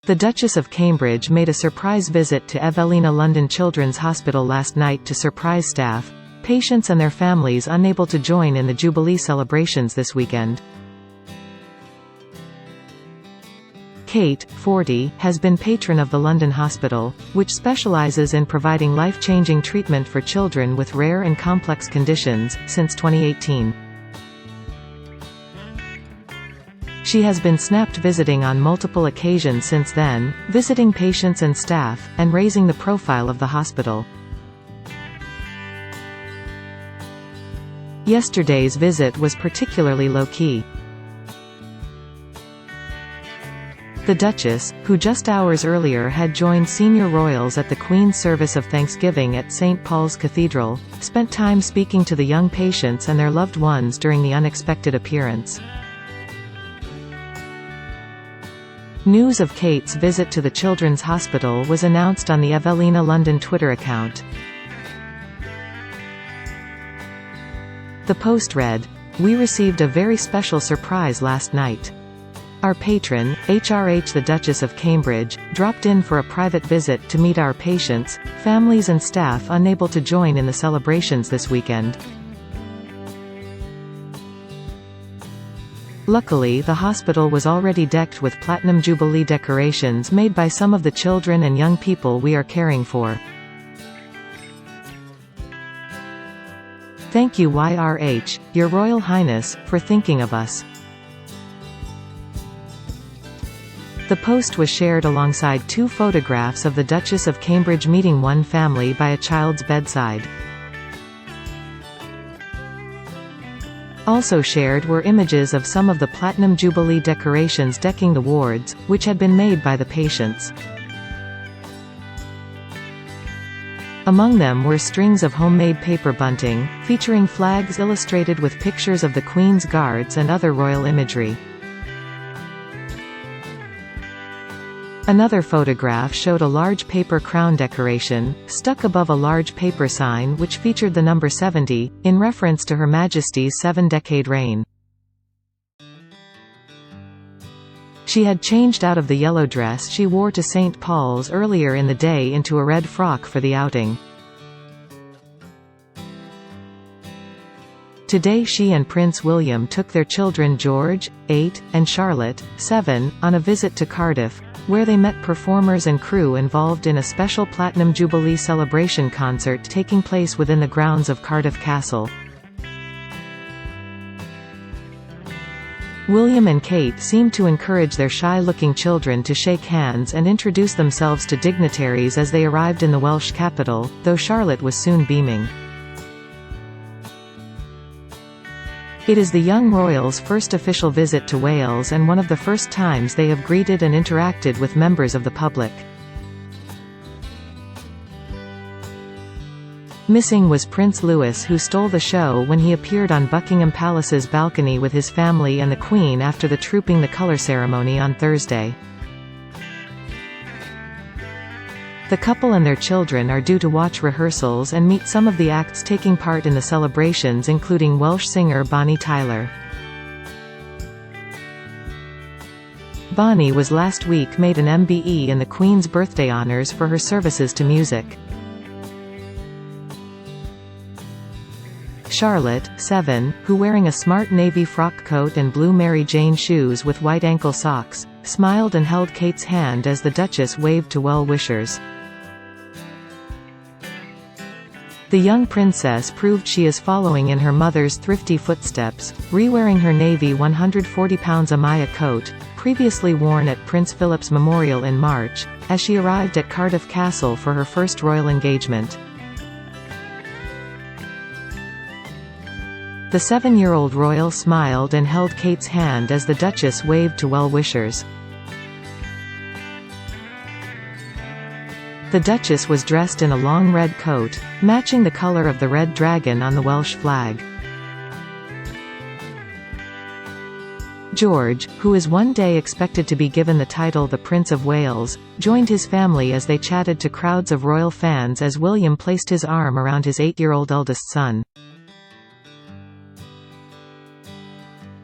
The Duchess of Cambridge made a surprise visit to Evelina London Children's Hospital last night to surprise staff, patients and their families unable to join in the Jubilee celebrations this weekend. Kate, 40, has been patron of the London Hospital, which specialises in providing life-changing treatment for children with rare and complex conditions, since 2018. She has been snapped visiting on multiple occasions since then, visiting patients and staff, and raising the profile of the hospital. Yesterday's visit was particularly low-key. The Duchess, who just hours earlier had joined senior royals at the Queen's service of Thanksgiving at St. Paul's Cathedral, spent time speaking to the young patients and their loved ones during the unexpected appearance. News of Kate's visit to the Children's Hospital was announced on the Evelina London Twitter account. The post read, "We received a very special surprise last night. Our patron, HRH the Duchess of Cambridge, dropped in for a private visit to meet our patients, families and staff unable to join in the celebrations this weekend. Luckily, the hospital was already decked with platinum Jubilee decorations made by some of the children and young people we are caring for. Thank you YRH, Your Royal Highness, for thinking of us." The post was shared alongside two photographs of the Duchess of Cambridge meeting one family by a child's bedside. Also shared were images of some of the platinum Jubilee decorations decking the wards, which had been made by the patients. Among them were strings of homemade paper bunting, featuring flags illustrated with pictures of the Queen's Guards and other royal imagery. Another photograph showed a large paper crown decoration, stuck above a large paper sign which featured the number 70, in reference to Her Majesty's 7-decade reign. She had changed out of the yellow dress she wore to St. Paul's earlier in the day into a red frock for the outing. Today she and Prince William took their children George, 8, and Charlotte, 7, on a visit to Cardiff, where they met performers and crew involved in a special Platinum Jubilee celebration concert taking place within the grounds of Cardiff Castle. William and Kate seemed to encourage their shy-looking children to shake hands and introduce themselves to dignitaries as they arrived in the Welsh capital, though Charlotte was soon beaming. It is the young royals' first official visit to Wales and one of the first times they have greeted and interacted with members of the public. Missing was Prince Louis, who stole the show when he appeared on Buckingham Palace's balcony with his family and the Queen after the Trooping the Colour ceremony on Thursday. The couple and their children are due to watch rehearsals and meet some of the acts taking part in the celebrations, including Welsh singer Bonnie Tyler. Bonnie was last week made an MBE in the Queen's birthday honours for her services to music. Charlotte, 7, who wearing a smart navy frock coat and blue Mary Jane shoes with white ankle socks, smiled and held Kate's hand as the Duchess waved to well-wishers. The young princess proved she is following in her mother's thrifty footsteps, re-wearing her navy £140 Amaya coat, previously worn at Prince Philip's memorial in March, as she arrived at Cardiff Castle for her first royal engagement. The 7-year-old royal smiled and held Kate's hand as the Duchess waved to well-wishers. The Duchess was dressed in a long red coat, matching the colour of the red dragon on the Welsh flag. George, who is one day expected to be given the title the Prince of Wales, joined his family as they chatted to crowds of royal fans as William placed his arm around his 8-year-old eldest son.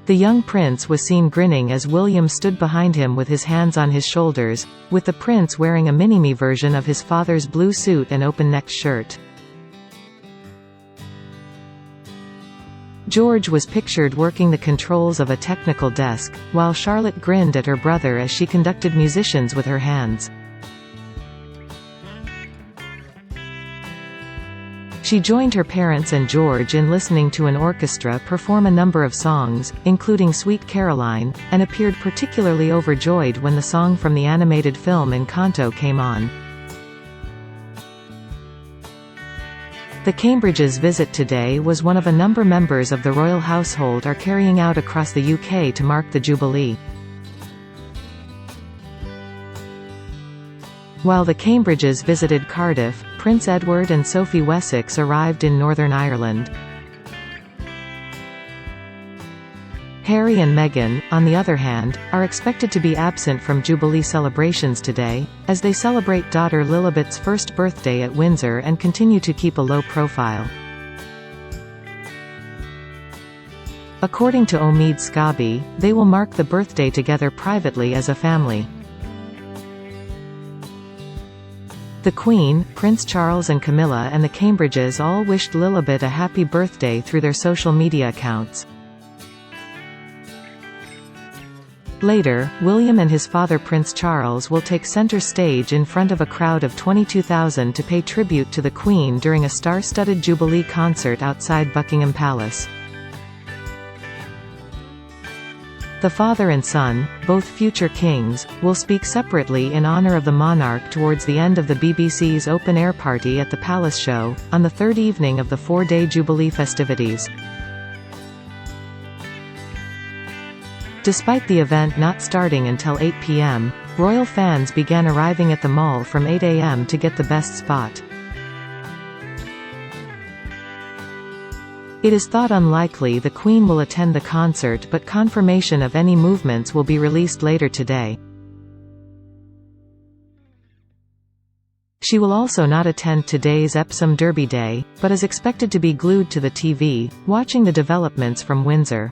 The young prince was seen grinning as William stood behind him with his hands on his shoulders, with the prince wearing a mini-me version of his father's blue suit and open-necked shirt. George was pictured working the controls of a technical desk, while Charlotte grinned at her brother as she conducted musicians with her hands. She joined her parents and George in listening to an orchestra perform a number of songs, including Sweet Caroline, and appeared particularly overjoyed when the song from the animated film Encanto came on. The Cambridges' visit today was one of a number members of the royal household are carrying out across the UK to mark the Jubilee. While the Cambridges visited Cardiff, Prince Edward and Sophie Wessex arrived in Northern Ireland. Harry and Meghan, on the other hand, are expected to be absent from Jubilee celebrations today, as they celebrate daughter Lilibet's first birthday at Windsor and continue to keep a low profile. According to Omid Scobie, they will mark the birthday together privately as a family. The Queen, Prince Charles and Camilla and the Cambridges all wished Lilibet a happy birthday through their social media accounts. Later, William and his father Prince Charles will take center stage in front of a crowd of 22,000 to pay tribute to the Queen during a star-studded Jubilee concert outside Buckingham Palace. The father and son, both future kings, will speak separately in honor of the monarch towards the end of the BBC's open-air party at the Palace Show, on the third evening of the four-day Jubilee festivities. Despite the event not starting until 8 p.m., royal fans began arriving at the mall from 8 a.m. to get the best spot. It is thought unlikely the Queen will attend the concert, but confirmation of any movements will be released later today. She will also not attend today's Epsom Derby Day, but is expected to be glued to the TV, watching the developments from Windsor.